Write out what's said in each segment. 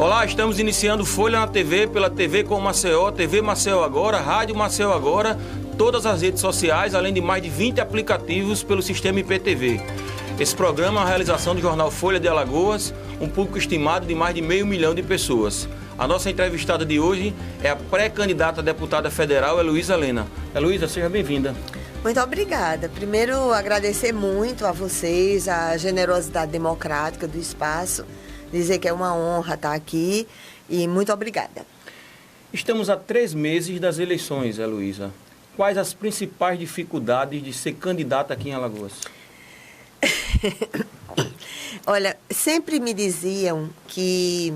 Olá, estamos iniciando Folha na TV, pela TV com Maceió, TV Maceió Agora, Rádio Maceió Agora, todas as redes sociais, além de mais de 20 aplicativos pelo sistema IPTV. Esse programa é uma realização do jornal Folha de Alagoas, um público estimado de mais de 500 mil de pessoas. A nossa entrevistada de hoje é a pré-candidata a deputada federal, Heloísa Lena. Heloísa, seja bem-vinda. Muito obrigada. Primeiro, agradecer muito a vocês, a generosidade democrática do espaço, dizer que é uma honra estar aqui e muito obrigada. Estamos a 3 meses das eleições, Heloísa. Quais as principais dificuldades de ser candidata aqui em Alagoas? Olha, sempre me diziam que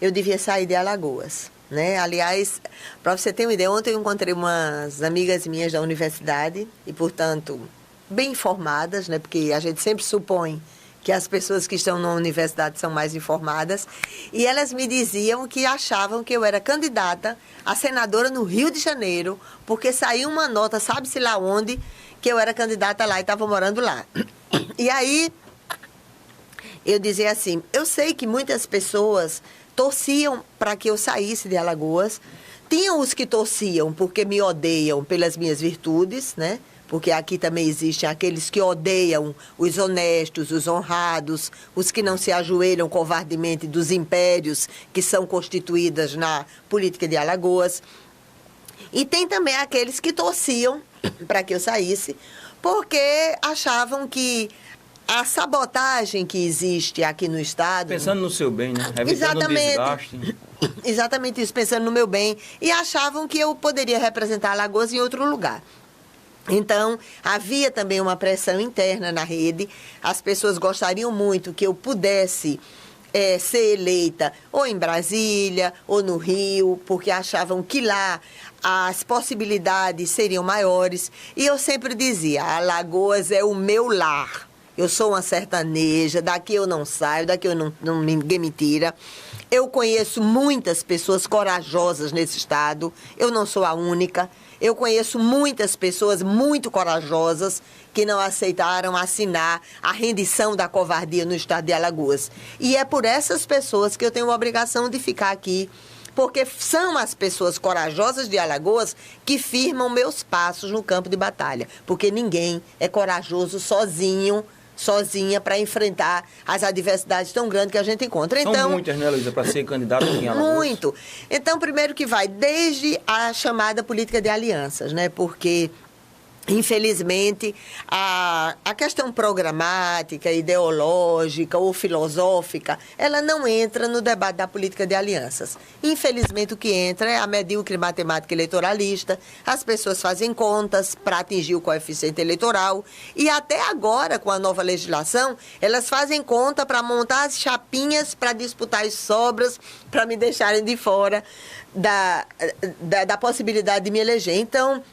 eu devia sair de Alagoas, né? Aliás, para você ter uma ideia, ontem eu encontrei umas amigas minhas da universidade e, portanto, bem informadas, né? Porque a gente sempre supõe que as pessoas que estão na universidade são mais informadas, e elas me diziam que achavam que eu era candidata a senadora no Rio de Janeiro, porque saiu uma nota, sabe-se lá onde, que eu era candidata lá e estava morando lá. E aí, eu dizia assim, eu sei que muitas pessoas torciam para que eu saísse de Alagoas, tinham os que torciam porque me odeiam pelas minhas virtudes, né? Porque aqui também existem aqueles que odeiam os honestos, os honrados, os que não se ajoelham covardemente dos impérios que são constituídos na política de Alagoas. E tem também aqueles que torciam para que eu saísse, porque achavam que a sabotagem que existe aqui no Estado... Pensando no seu bem, né? Evitando o desgaste. Exatamente isso, pensando no meu bem. E achavam que eu poderia representar Alagoas em outro lugar. Então, havia também uma pressão interna na rede. As pessoas gostariam muito que eu pudesse ser eleita ou em Brasília ou no Rio, porque achavam que lá as possibilidades seriam maiores. E eu sempre dizia, Alagoas é o meu lar. Eu sou uma sertaneja, daqui eu não saio, daqui ninguém me tira. Eu conheço muitas pessoas corajosas nesse estado, eu não sou a única. Eu conheço muitas pessoas muito corajosas que não aceitaram assinar a rendição da covardia no estado de Alagoas. E é por essas pessoas que eu tenho a obrigação de ficar aqui, porque são as pessoas corajosas de Alagoas que firmam meus passos no campo de batalha. Porque ninguém é corajoso sozinha para enfrentar as adversidades tão grandes que a gente encontra. Então, são muitas, né, Luísa, para ser candidata aqui em Alagoas? Muito. Então, primeiro que vai desde a chamada política de alianças, né? Porque, infelizmente, a questão programática, ideológica ou filosófica, ela não entra no debate da política de alianças. Infelizmente, o que entra é a medíocre matemática eleitoralista, as pessoas fazem contas para atingir o coeficiente eleitoral e até agora, com a nova legislação, elas fazem conta para montar as chapinhas para disputar as sobras, para me deixarem de fora da possibilidade de me eleger. Então,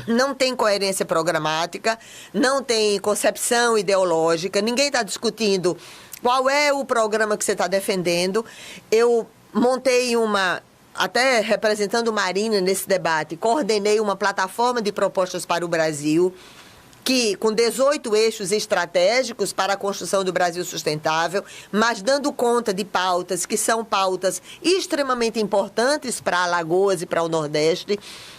não tem coerência programática, não tem concepção ideológica, ninguém está discutindo qual é o programa que você está defendendo. Eu montei até representando Marina nesse debate, coordenei uma plataforma de propostas para o Brasil, com 18 eixos estratégicos para a construção do Brasil sustentável, mas dando conta de pautas que são pautas extremamente importantes para Alagoas e para o Nordeste,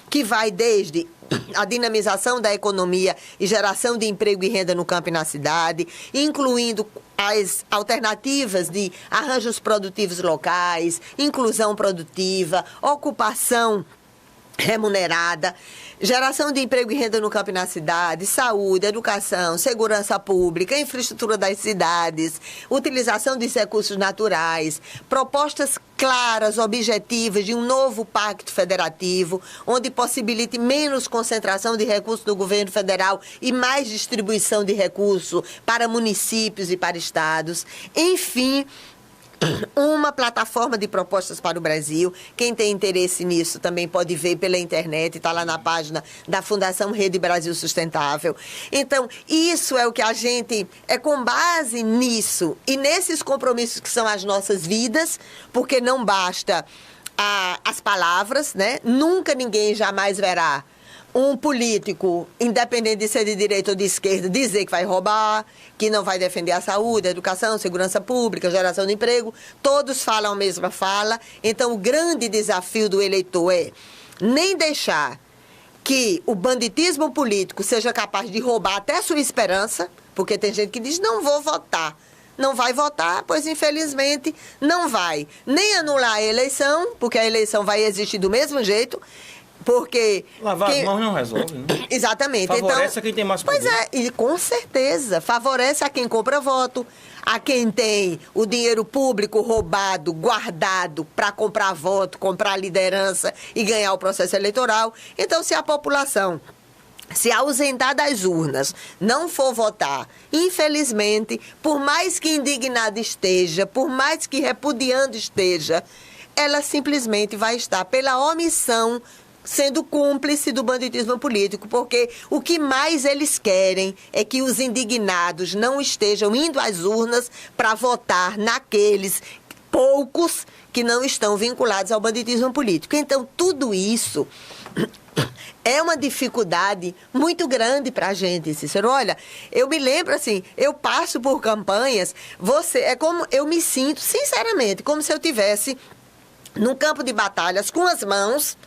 que vai desde a dinamização da economia e geração de emprego e renda no campo e na cidade, incluindo as alternativas de arranjos produtivos locais, inclusão produtiva, ocupação remunerada, geração de emprego e renda no campo e na cidade, saúde, educação, segurança pública, infraestrutura das cidades, utilização dos recursos naturais, propostas claras, objetivas de um novo pacto federativo, onde possibilite menos concentração de recursos no governo federal e mais distribuição de recursos para municípios e para estados. Enfim, uma plataforma de propostas para o Brasil. Quem tem interesse nisso também pode ver pela internet, está lá na página da Fundação Rede Brasil Sustentável. Então, isso é o que a gente, é com base nisso e nesses compromissos que são as nossas vidas, porque não basta as palavras, né? Nunca ninguém jamais verá um político, independente de ser de direita ou de esquerda, dizer que vai roubar, que não vai defender a saúde, a educação, segurança pública, geração de emprego, todos falam a mesma fala. Então, o grande desafio do eleitor é nem deixar que o banditismo político seja capaz de roubar até a sua esperança, porque tem gente que diz, não vou votar. Não vai votar, pois infelizmente não vai nem anular a eleição, porque a eleição vai existir do mesmo jeito, porque... Lavar as mãos não resolve, né? Exatamente. Favorece então, a quem tem mais poder. Pois é, e com certeza, favorece a quem compra voto, a quem tem o dinheiro público roubado, guardado para comprar voto, comprar liderança e ganhar o processo eleitoral. Então, se a população se ausentar das urnas, não for votar, infelizmente, por mais que indignada esteja, por mais que repudiando esteja, ela simplesmente vai estar pela omissão sendo cúmplice do banditismo político, porque o que mais eles querem é que os indignados não estejam indo às urnas para votar naqueles poucos que não estão vinculados ao banditismo político. Então, tudo isso é uma dificuldade muito grande para a gente, Cícero. Olha, eu me lembro assim, eu passo por campanhas, é como eu me sinto, sinceramente, como se eu tivesse num campo de batalhas com as mãos,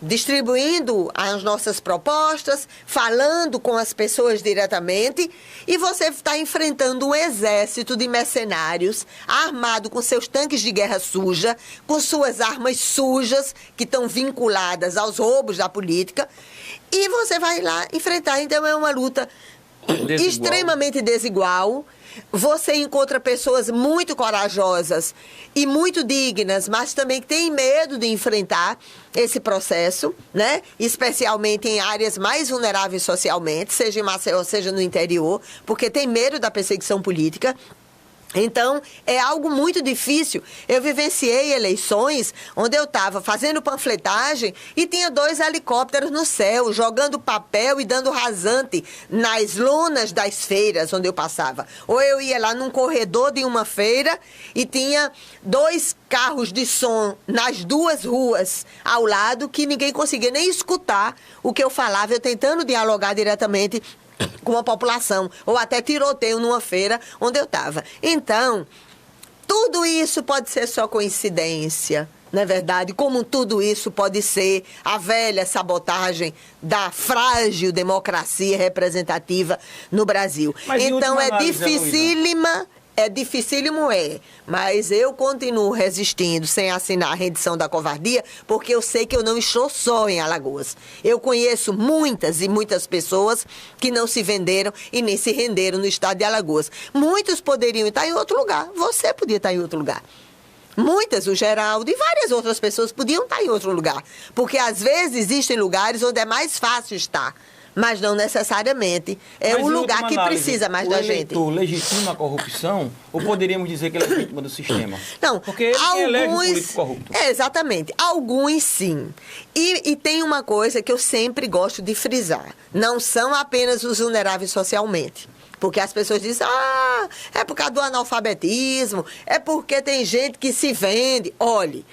distribuindo as nossas propostas, falando com as pessoas diretamente, e você está enfrentando um exército de mercenários armado com seus tanques de guerra suja, com suas armas sujas que estão vinculadas aos roubos da política, e você vai lá enfrentar. Então é uma luta extremamente desigual. Você encontra pessoas muito corajosas e muito dignas, mas também que têm medo de enfrentar esse processo, né? Especialmente em áreas mais vulneráveis socialmente, seja em Maceió, seja no interior, porque tem medo da perseguição política. Então, é algo muito difícil. Eu vivenciei eleições onde eu estava fazendo panfletagem e tinha 2 helicópteros no céu, jogando papel e dando rasante nas lonas das feiras onde eu passava. Ou eu ia lá num corredor de uma feira e tinha 2 carros de som nas 2 ruas ao lado que ninguém conseguia nem escutar o que eu falava, eu tentando dialogar diretamente com a população, ou até tiroteio numa feira onde eu estava. Então, tudo isso pode ser só coincidência, não é verdade? Como tudo isso pode ser a velha sabotagem da frágil democracia representativa no Brasil. Mas então, dificílimo, mas eu continuo resistindo sem assinar a rendição da covardia, porque eu sei que eu não estou só em Alagoas. Eu conheço muitas e muitas pessoas que não se venderam e nem se renderam no estado de Alagoas. Muitos poderiam estar em outro lugar, você podia estar em outro lugar. Muitas, o Geraldo e várias outras pessoas podiam estar em outro lugar, porque às vezes existem lugares onde é mais fácil estar, mas não necessariamente é o lugar que precisa mais da gente. O eleitor legitima a corrupção ou poderíamos dizer que ele é vítima do sistema? Não, porque ele elege um político corrupto. Exatamente, alguns sim. E tem uma coisa que eu sempre gosto de frisar, não são apenas os vulneráveis socialmente. Porque as pessoas dizem, é por causa do analfabetismo, é porque tem gente que se vende. Olhe,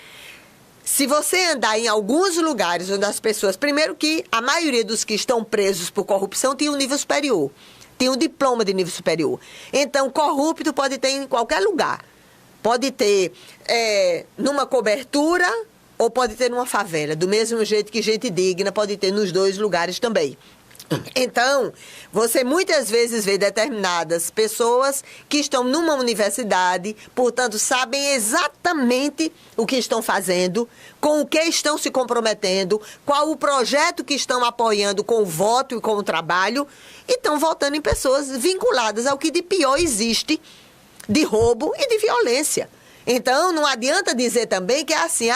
se você andar em alguns lugares onde as pessoas... Primeiro que a maioria dos que estão presos por corrupção tem um nível superior. Tem um diploma de nível superior. Então, corrupto pode ter em qualquer lugar. Pode ter numa cobertura ou pode ter numa favela. Do mesmo jeito que gente digna pode ter nos 2 lugares também. Então, você muitas vezes vê determinadas pessoas que estão numa universidade, portanto, sabem exatamente o que estão fazendo, com o que estão se comprometendo, qual o projeto que estão apoiando com o voto e com o trabalho, e estão votando em pessoas vinculadas ao que de pior existe de roubo e de violência. Então, não adianta dizer também que é assim,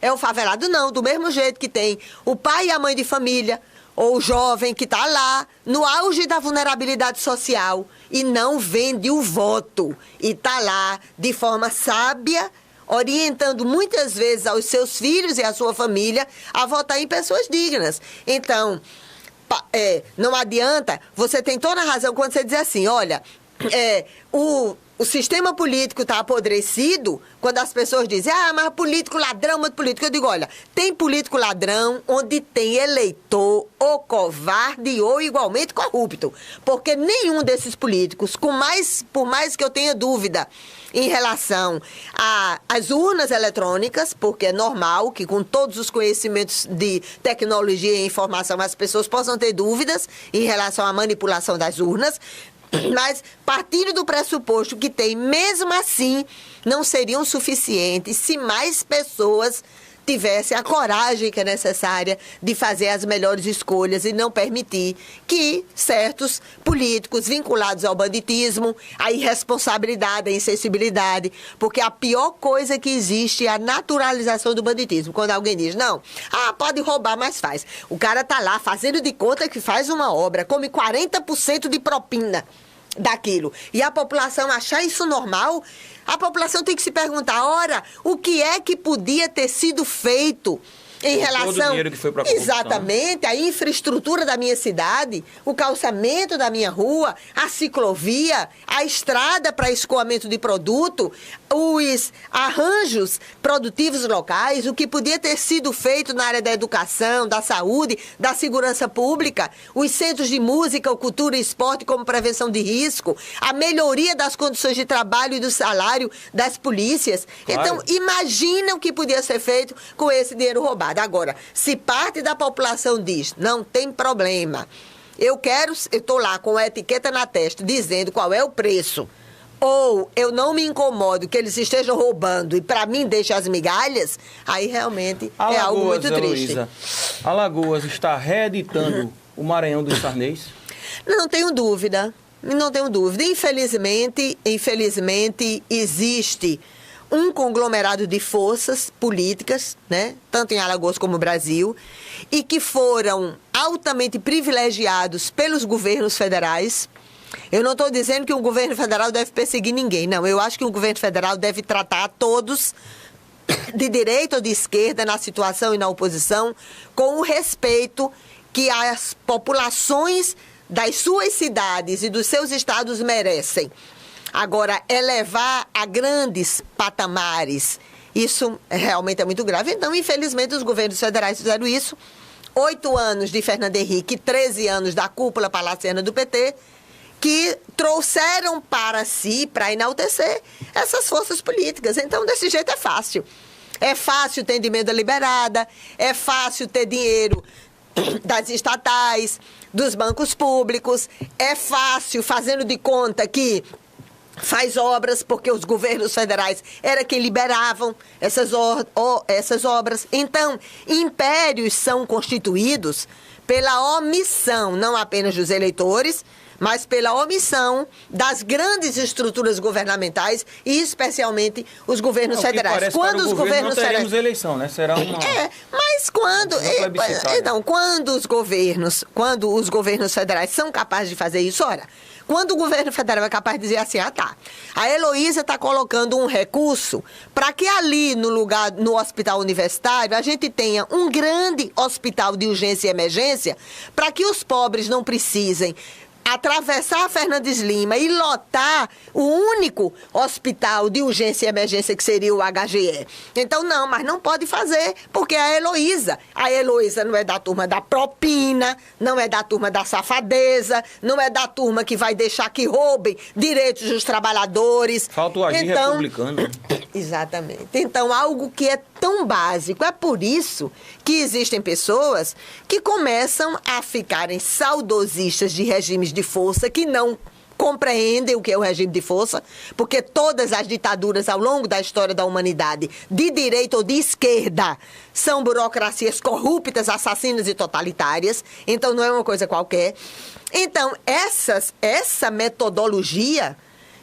é o favelado. Não, do mesmo jeito que tem o pai e a mãe de família, ou o jovem que está lá, no auge da vulnerabilidade social, e não vende o voto. E está lá, de forma sábia, orientando muitas vezes aos seus filhos e à sua família a votar em pessoas dignas. Então, não adianta, você tem toda a razão quando você diz assim, olha, O sistema político está apodrecido quando as pessoas dizem, mas político ladrão, muito político. Eu digo, olha, tem político ladrão onde tem eleitor ou covarde ou igualmente corrupto. Porque nenhum desses políticos, por mais que eu tenha dúvida em relação às urnas eletrônicas, porque é normal que com todos os conhecimentos de tecnologia e informação as pessoas possam ter dúvidas em relação à manipulação das urnas, mas partindo do pressuposto que tem, mesmo assim, não seriam suficientes se mais pessoas tivessem a coragem que é necessária de fazer as melhores escolhas e não permitir que certos políticos vinculados ao banditismo, à irresponsabilidade, à insensibilidade, porque a pior coisa que existe é a naturalização do banditismo. Quando alguém diz, não, pode roubar, mas faz. O cara tá lá fazendo de conta que faz uma obra, come 40% de propina daquilo. E a população achar isso normal, a população tem que se perguntar, ora, o que é que podia ter sido feito em relação... Todo o dinheiro que foi para a corrupção. Exatamente, a infraestrutura da minha cidade, o calçamento da minha rua, a ciclovia, a estrada para escoamento de produto, os arranjos produtivos locais, o que podia ter sido feito na área da educação, da saúde, da segurança pública, os centros de música, cultura e esporte como prevenção de risco, a melhoria das condições de trabalho e do salário das polícias. Claro. Então, imagina o que podia ser feito com esse dinheiro roubado. Agora, se parte da população diz, não tem problema, eu estou lá com a etiqueta na testa dizendo qual é o preço, ou eu não me incomodo que eles estejam roubando e para mim deixa as migalhas, aí realmente Alagoas, é algo muito triste. Heloísa, Alagoas está reeditando o Maranhão dos Sarnês? Não tenho dúvida, não tenho dúvida. Infelizmente existe um conglomerado de forças políticas, né, tanto em Alagoas como no Brasil, e que foram altamente privilegiados pelos governos federais. Eu não estou dizendo que o governo federal deve perseguir ninguém, não. Eu acho que o governo federal deve tratar a todos, de direita ou de esquerda, na situação e na oposição, com o respeito que as populações das suas cidades e dos seus estados merecem. Agora, elevar a grandes patamares, isso realmente é muito grave. Então, infelizmente, os governos federais fizeram isso. 8 anos de Fernando Henrique, 13 anos da cúpula palaciana do PT, que trouxeram para si, para enaltecer, essas forças políticas. Então, desse jeito é fácil. É fácil ter emenda liberada, é fácil ter dinheiro das estatais, dos bancos públicos, é fácil, fazendo de conta que faz obras, porque os governos federais era quem liberavam essas obras. Então, impérios são constituídos pela omissão, não apenas dos eleitores, mas pela omissão das grandes estruturas governamentais e especialmente os governos federais. Quando os governos não teremos eleição, né? Será uma... mas quando... Então, quando os governos federais são capazes de fazer isso, ora... Quando o governo federal é capaz de dizer assim, a Heloísa está colocando um recurso para que ali no hospital universitário a gente tenha um grande hospital de urgência e emergência para que os pobres não precisem atravessar a Fernandes Lima e lotar o único hospital de urgência e emergência que seria o HGE. Então, mas não pode fazer, porque a Heloísa não é da turma da propina, não é da turma da safadeza, não é da turma que vai deixar que roubem direitos dos trabalhadores. Falta o agir republicano. Exatamente. Então, algo que é tão básico. É por isso que existem pessoas que começam a ficarem saudosistas de regimes de força, que não compreendem o que é o regime de força, porque todas as ditaduras ao longo da história da humanidade, de direita ou de esquerda, são burocracias corruptas, assassinas e totalitárias. Então, não é uma coisa qualquer. Então, essa metodologia,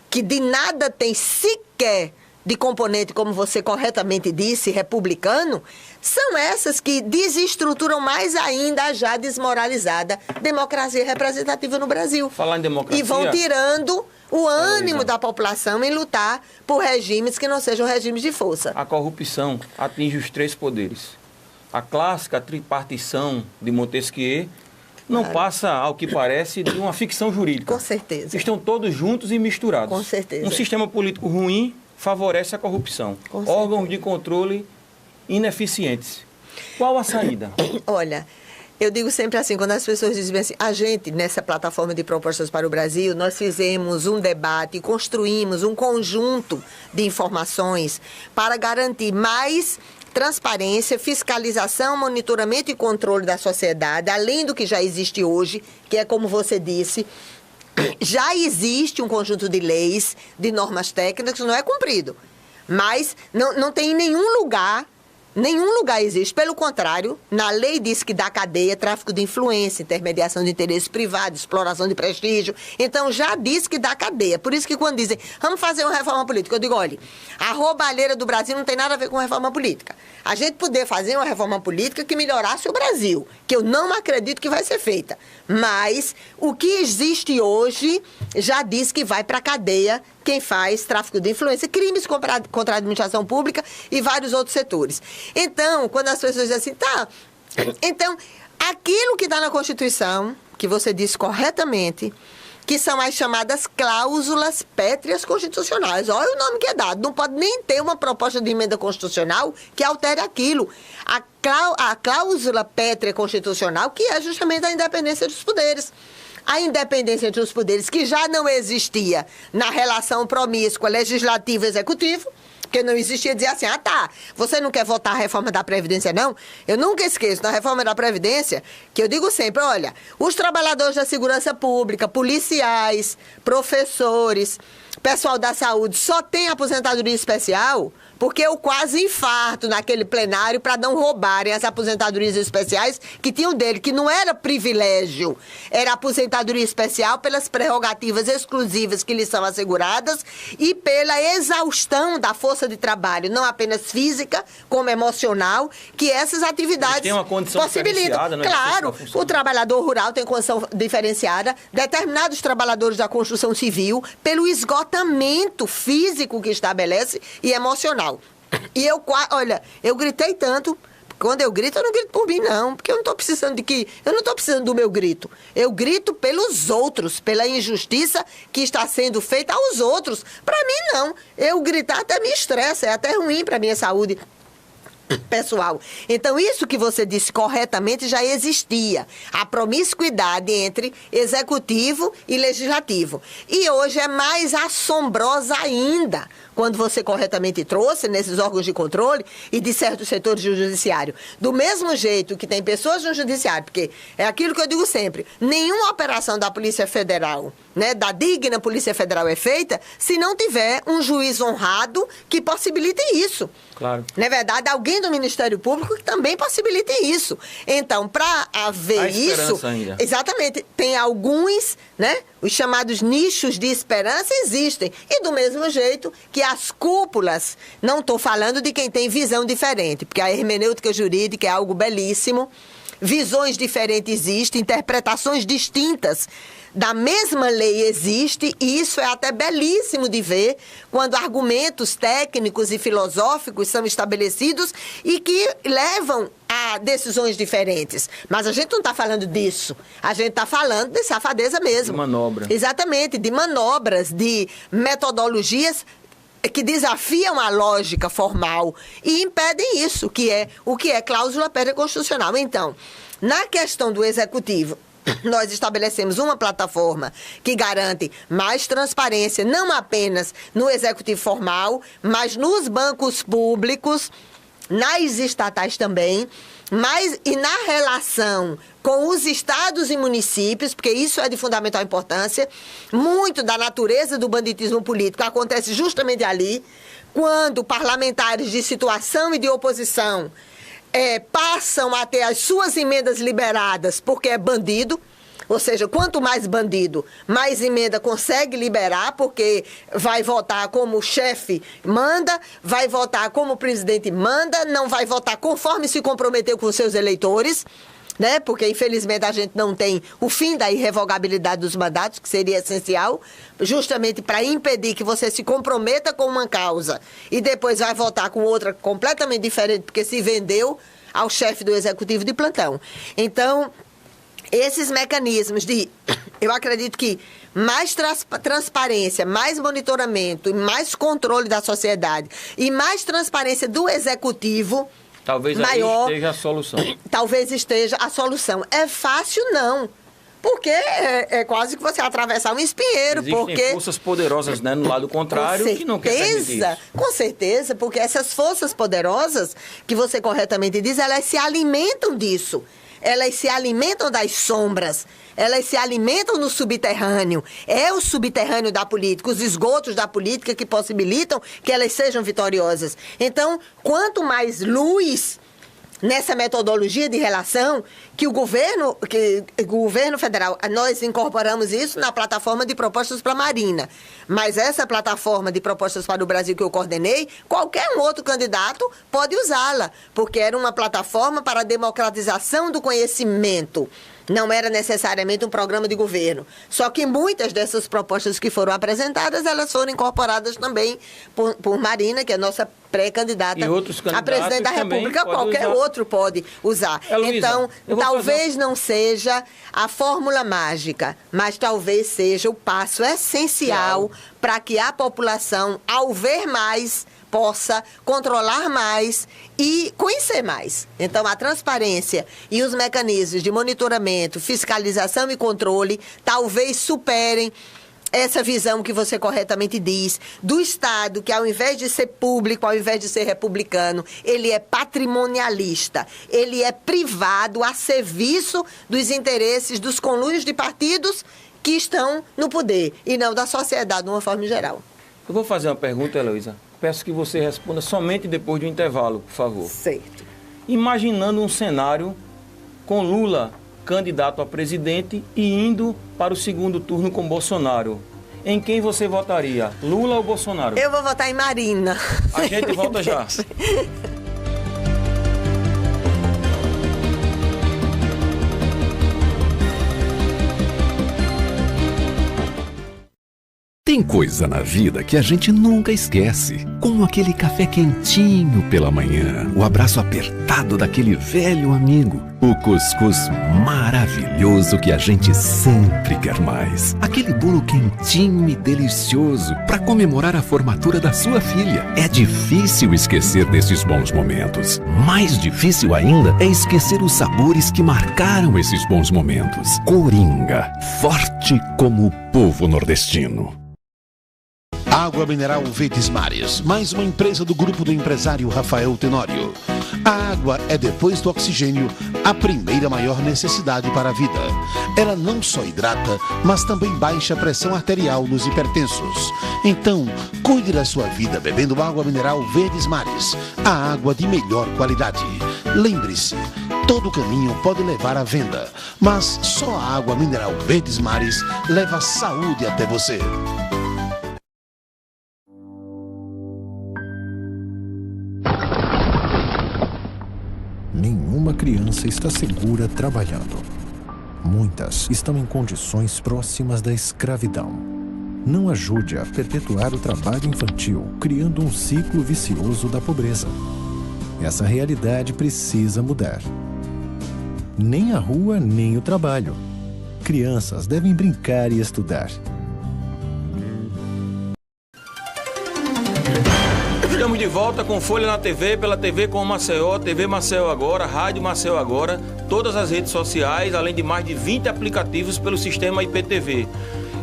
que de nada tem sequer de componente, como você corretamente disse, republicano, são essas que desestruturam mais ainda a já desmoralizada democracia representativa no Brasil. Falar em democracia... E vão tirando o ânimo da população em lutar por regimes que não sejam regimes de força. A corrupção atinge os 3 poderes. A clássica tripartição de Montesquieu, não passa, ao que parece, de uma ficção jurídica. Com certeza. Estão todos juntos e misturados. Com certeza. Um sistema político ruim favorece a corrupção. Órgãos de controle ineficientes. Qual a saída? Olha, eu digo sempre assim, quando as pessoas dizem assim, a gente, nessa plataforma de propostas para o Brasil, nós fizemos um debate, construímos um conjunto de informações para garantir mais transparência, fiscalização, monitoramento e controle da sociedade, além do que já existe hoje, que é como você disse, já existe um conjunto de leis, de normas técnicas, que não é cumprido. Mas não tem em nenhum lugar existe. Pelo contrário, na lei diz que dá cadeia, tráfico de influência, intermediação de interesses privados, exploração de prestígio. Então, já diz que dá cadeia. Por isso que quando dizem, vamos fazer uma reforma política, eu digo, olha, a roubalheira do Brasil não tem nada a ver com reforma política. A gente poder fazer uma reforma política que melhorasse o Brasil, que eu não acredito que vai ser feita. Mas o que existe hoje já diz que vai para a cadeia quem faz tráfico de influência, crimes contra a administração pública e vários outros setores. Então, quando as pessoas dizem assim, tá, então, aquilo que está na Constituição, que você disse corretamente, que são as chamadas cláusulas pétreas constitucionais. Olha o nome que é dado. Não pode nem ter uma proposta de emenda constitucional que altere aquilo. A cláusula pétrea constitucional, que é justamente a independência dos poderes. A independência entre os poderes, que já não existia na relação promíscua legislativo-executivo, porque não existia dizer assim, você não quer votar a reforma da Previdência, não? Eu nunca esqueço, na reforma da Previdência, que eu digo sempre, olha, os trabalhadores da segurança pública, policiais, professores, pessoal da saúde, só tem aposentadoria especial porque eu quase infarto naquele plenário para não roubarem as aposentadorias especiais que tinham dele, que não era privilégio, era aposentadoria especial pelas prerrogativas exclusivas que lhes são asseguradas e pela exaustão da força de trabalho, não apenas física, como emocional, que essas atividades tem uma condição possibilitam. Né? Claro, o trabalhador rural tem condição diferenciada, determinados trabalhadores da construção civil, pelo esgotamento físico que estabelece e emocional. E eu gritei tanto. Quando eu grito, eu não grito por mim, não. Porque eu não estou precisando do meu grito. Eu grito pelos outros, pela injustiça que está sendo feita aos outros. Para mim, não. Eu gritar até me estressa, é até ruim para a minha saúde pessoal. Então, isso que você disse corretamente já existia. A promiscuidade entre executivo e legislativo. E hoje é mais assombrosa ainda, quando você corretamente trouxe nesses órgãos de controle e de certos setores do judiciário. Do mesmo jeito que tem pessoas no judiciário, porque é aquilo que eu digo sempre, nenhuma operação da Polícia Federal, né, da digna Polícia Federal é feita se não tiver um juiz honrado que possibilite isso. Claro. Na verdade, alguém do Ministério Público que também possibilite isso. Então, para haver isso, ainda. Exatamente, tem alguns, né, os chamados nichos de esperança existem. E do mesmo jeito que as cúpulas, não estou falando de quem tem visão diferente, porque a hermenêutica jurídica é algo belíssimo, visões diferentes existem, interpretações distintas da mesma lei existe, e isso é até belíssimo de ver quando argumentos técnicos e filosóficos são estabelecidos e que levam a decisões diferentes. Mas a gente não está falando disso. A gente está falando de safadeza mesmo. De manobra. Exatamente, de manobras, de metodologias que desafiam a lógica formal e impedem isso, o que é cláusula pétrea constitucional. Então, na questão do executivo, nós estabelecemos uma plataforma que garante mais transparência, não apenas no executivo formal, mas nos bancos públicos, nas estatais também, e na relação com os estados e municípios, porque isso é de fundamental importância. Muito da natureza do banditismo político acontece justamente ali, quando parlamentares de situação e de oposição passam a ter as suas emendas liberadas porque é bandido. Ou seja, quanto mais bandido, mais emenda consegue liberar, porque vai votar como o chefe manda, vai votar como o presidente manda, não vai votar conforme se comprometeu com os seus eleitores, né? Porque, infelizmente, a gente não tem o fim da irrevogabilidade dos mandatos, que seria essencial, justamente para impedir que você se comprometa com uma causa e depois vai votar com outra completamente diferente, porque se vendeu ao chefe do executivo de plantão. Então, esses mecanismos de, eu acredito que mais transparência, mais monitoramento, mais controle da sociedade e mais transparência do executivo, talvez maior, aí esteja a solução. Talvez esteja a solução. É fácil, não. Porque é quase que você atravessar um espinheiro. Existem forças poderosas, né, no lado contrário que não quer permitir isso. Com certeza, porque essas forças poderosas, que você corretamente diz, elas se alimentam disso. Elas se alimentam das sombras, elas se alimentam no subterrâneo. É o subterrâneo da política, os esgotos da política que possibilitam que elas sejam vitoriosas. Então, quanto mais luz nessa metodologia de relação que o governo federal, nós incorporamos isso na plataforma de propostas para a Marina, mas essa plataforma de propostas para o Brasil que eu coordenei, qualquer um outro candidato pode usá-la, porque era uma plataforma para a democratização do conhecimento. Não era necessariamente um programa de governo. Só que muitas dessas propostas que foram apresentadas, elas foram incorporadas também por Marina, que é a nossa pré-candidata a presidente da República. Qualquer outro pode usar. Então, talvez não seja a fórmula mágica, mas talvez seja o passo essencial para que a população, ao ver mais, possa controlar mais e conhecer mais. Então, a transparência e os mecanismos de monitoramento, fiscalização e controle talvez superem essa visão que você corretamente diz, do Estado, que ao invés de ser público, ao invés de ser republicano, ele é patrimonialista, ele é privado a serviço dos interesses dos conluios de partidos que estão no poder e não da sociedade de uma forma geral. Eu vou fazer uma pergunta, Heloísa. Peço que você responda somente depois do intervalo, por favor. Certo. Imaginando um cenário com Lula candidato a presidente e indo para o segundo turno com Bolsonaro, em quem você votaria? Lula ou Bolsonaro? Eu vou votar em Marina. A gente volta já. Tem coisa na vida que a gente nunca esquece, como aquele café quentinho pela manhã, o abraço apertado daquele velho amigo, o cuscuz maravilhoso que a gente sempre quer mais, aquele bolo quentinho e delicioso para comemorar a formatura da sua filha. É difícil esquecer desses bons momentos. Mais difícil ainda é esquecer os sabores que marcaram esses bons momentos. Coringa, forte como o povo nordestino. Água Mineral Verdes Mares, mais uma empresa do grupo do empresário Rafael Tenório. A água é, depois do oxigênio, a primeira maior necessidade para a vida. Ela não só hidrata, mas também baixa a pressão arterial nos hipertensos. Então, cuide da sua vida bebendo água mineral Verdes Mares, a água de melhor qualidade. Lembre-se, todo caminho pode levar à venda, mas só a água mineral Verdes Mares leva saúde até você. Nenhuma criança está segura trabalhando. Muitas estão em condições próximas da escravidão. Não ajude a perpetuar o trabalho infantil, criando um ciclo vicioso da pobreza. Essa realidade precisa mudar. Nem a rua, nem o trabalho. Crianças devem brincar e estudar. Estamos de volta com Folha na TV, pela TV com Maceió, TV Maceió Agora, Rádio Maceió Agora, todas as redes sociais, além de mais de 20 aplicativos pelo sistema IPTV.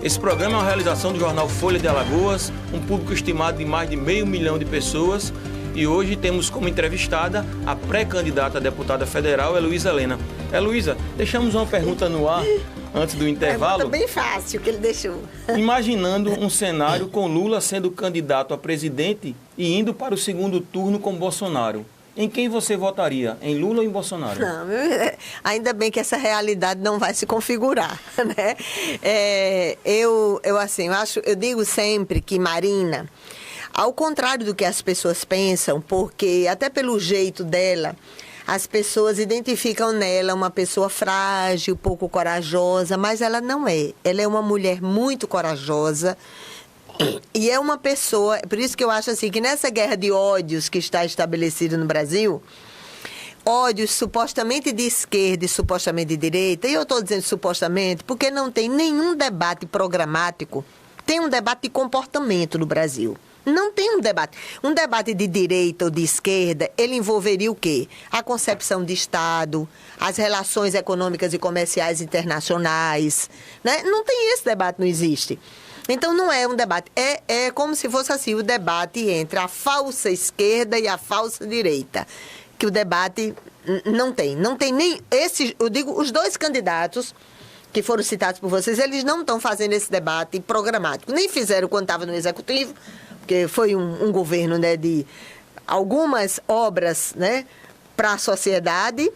Esse programa é uma realização do jornal Folha de Alagoas, um público estimado de mais de 500 mil de pessoas. E hoje temos como entrevistada a pré-candidata a deputada federal, Heloísa Helena. Heloísa, deixamos uma pergunta no ar antes do intervalo. Pergunta bem fácil que ele deixou. Imaginando um cenário com Lula sendo candidato a presidente e indo para o segundo turno com Bolsonaro. Em quem você votaria? Em Lula ou em Bolsonaro? Não, ainda bem que essa realidade não vai se configurar, né? Eu digo sempre que Marina, ao contrário do que as pessoas pensam, porque até pelo jeito dela, as pessoas identificam nela uma pessoa frágil, pouco corajosa, mas ela não é. Ela é uma mulher muito corajosa e é uma pessoa... Por isso que eu acho assim, que nessa guerra de ódios que está estabelecida no Brasil, ódios supostamente de esquerda e supostamente de direita, e eu estou dizendo supostamente porque não tem nenhum debate programático, tem um debate de comportamento no Brasil. Não tem um debate. Um debate de direita ou de esquerda, ele envolveria o quê? A concepção de Estado, as relações econômicas e comerciais internacionais, né? Não tem esse debate, não existe. Então, não é um debate. É como se fosse assim, o debate entre a falsa esquerda e a falsa direita. Que o debate não tem. Não tem nem... eu digo, os dois candidatos que foram citados por vocês, eles não estão fazendo esse debate programático. Nem fizeram quando estava no Executivo, porque foi um governo, né, de algumas obras, né, para a sociedade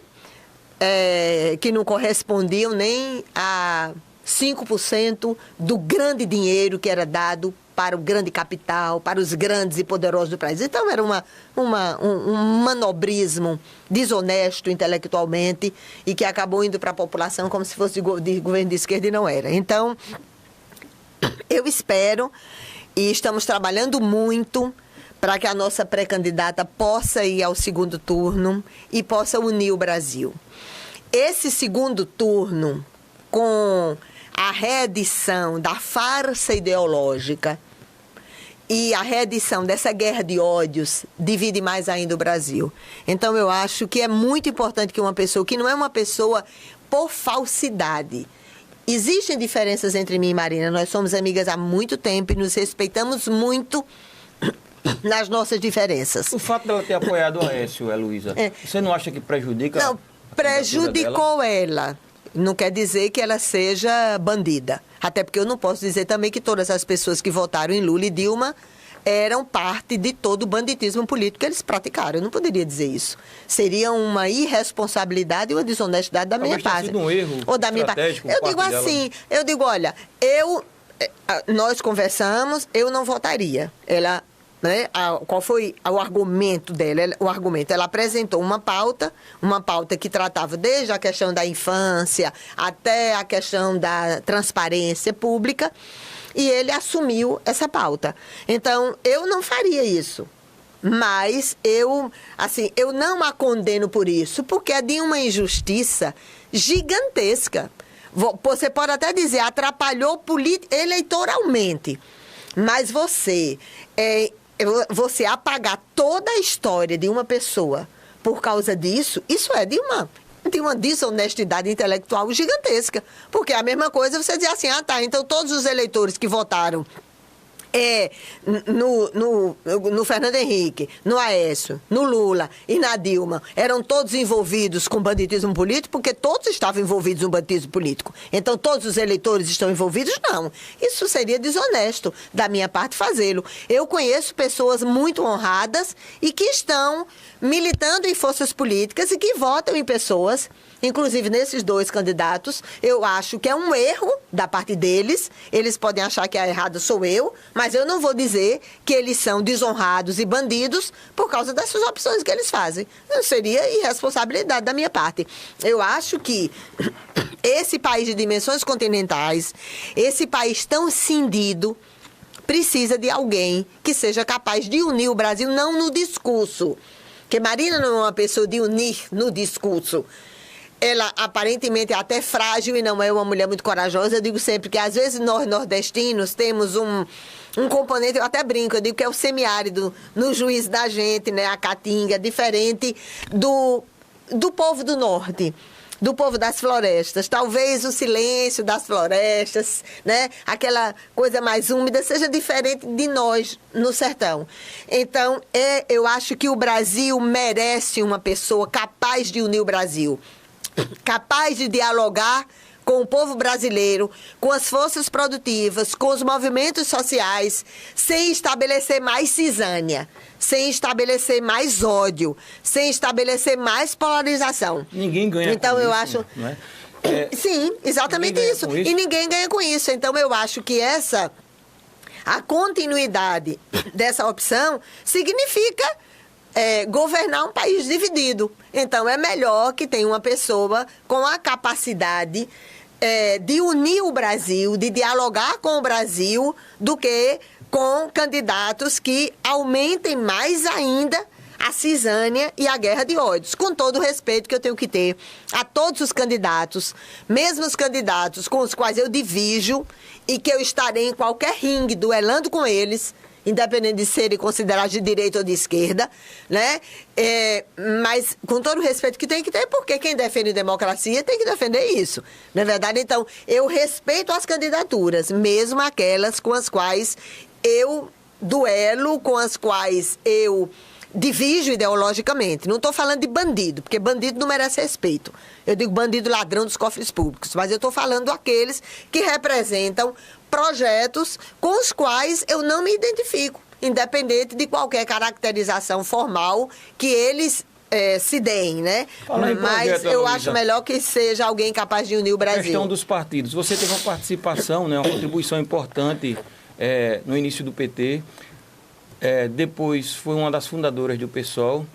que não correspondiam nem a 5% do grande dinheiro que era dado para o grande capital, para os grandes e poderosos do país. Então, era um manobrismo desonesto intelectualmente e que acabou indo para a população como se fosse de governo de esquerda e não era. Então, eu espero e estamos trabalhando muito para que a nossa pré-candidata possa ir ao segundo turno e possa unir o Brasil. Esse segundo turno, com a reedição da farsa ideológica e a reedição dessa guerra de ódios, divide mais ainda o Brasil. Então, eu acho que é muito importante que uma pessoa, que não é uma pessoa por falsidade. Existem diferenças entre mim e Marina, nós somos amigas há muito tempo e nos respeitamos muito nas nossas diferenças. O fato dela ter apoiado o Aécio, Heloísa, você não acha que prejudica? Não, prejudicou ela. Não quer dizer que ela seja bandida. Até porque eu não posso dizer também que todas as pessoas que votaram em Lula e Dilma eram parte de todo o banditismo político que eles praticaram. Eu não poderia dizer isso. Seria uma irresponsabilidade e uma desonestidade da minha parte. Sido um erro ou da minha parte. Eu digo assim, eu digo, olha, nós conversamos, eu não votaria. Ela... Né? Qual foi o argumento dela? Ela apresentou uma pauta que tratava desde a questão da infância até a questão da transparência pública, e ele assumiu essa pauta. Então, eu não faria isso. Mas eu não a condeno por isso, porque é de uma injustiça gigantesca. Você pode até dizer, atrapalhou eleitoralmente, mas você apagar toda a história de uma pessoa por causa disso, isso é de uma desonestidade intelectual gigantesca. Porque é a mesma coisa você dizer assim, então todos os eleitores que votaram no Fernando Henrique, no Aécio, no Lula e na Dilma, eram todos envolvidos com banditismo político, porque todos estavam envolvidos no banditismo político. Então, todos os eleitores estão envolvidos? Não. Isso seria desonesto da minha parte fazê-lo. Eu conheço pessoas muito honradas e que estão militando em forças políticas e que votam em pessoas, inclusive nesses dois candidatos. Eu acho que é um erro da parte deles. Eles podem achar que a errada sou eu, mas eu não vou dizer que eles são desonrados e bandidos por causa dessas opções que eles fazem. Não seria irresponsabilidade da minha parte. Eu acho que esse país de dimensões continentais, esse país tão cindido, precisa de alguém que seja capaz de unir o Brasil, não no discurso. Porque Marina não é uma pessoa de unir no discurso. Ela aparentemente é até frágil e não é uma mulher muito corajosa. Eu digo sempre que às vezes nós nordestinos temos um componente, eu até brinco, eu digo que é o semiárido no juízo da gente, né? A caatinga, diferente do povo do norte, do povo das florestas. Talvez o silêncio das florestas, né? Aquela coisa mais úmida seja diferente de nós no sertão. Então, eu acho que o Brasil merece uma pessoa capaz de unir o Brasil, capaz de dialogar com o povo brasileiro, com as forças produtivas, com os movimentos sociais, sem estabelecer mais cisânia, sem estabelecer mais ódio, sem estabelecer mais polarização. Ninguém ganha então, com eu isso, acho... não é? Sim, exatamente isso. E ninguém ganha com isso. Então, eu acho que a continuidade dessa opção significa governar um país dividido. Então, é melhor que tenha uma pessoa com a capacidade de unir o Brasil, de dialogar com o Brasil, do que com candidatos que aumentem mais ainda a cisânia e a guerra de ódios, com todo o respeito que eu tenho que ter a todos os candidatos, mesmo os candidatos com os quais eu divijo e que eu estarei em qualquer ringue duelando com eles, independente de serem considerados de direita ou de esquerda, né? Mas com todo o respeito que tem que ter, porque quem defende democracia tem que defender isso, não é verdade? Então, eu respeito as candidaturas, mesmo aquelas com as quais eu duelo, com as quais eu divijo ideologicamente. Não estou falando de bandido, porque bandido não merece respeito. Eu digo bandido ladrão dos cofres públicos, mas eu estou falando aqueles que representam projetos com os quais eu não me identifico, independente de qualquer caracterização formal que eles se deem, né? Mas eu acho melhor que seja alguém capaz de unir o Brasil. A questão dos partidos. Você teve uma participação, né, uma contribuição importante no início do PT. Depois foi uma das fundadoras do PSOL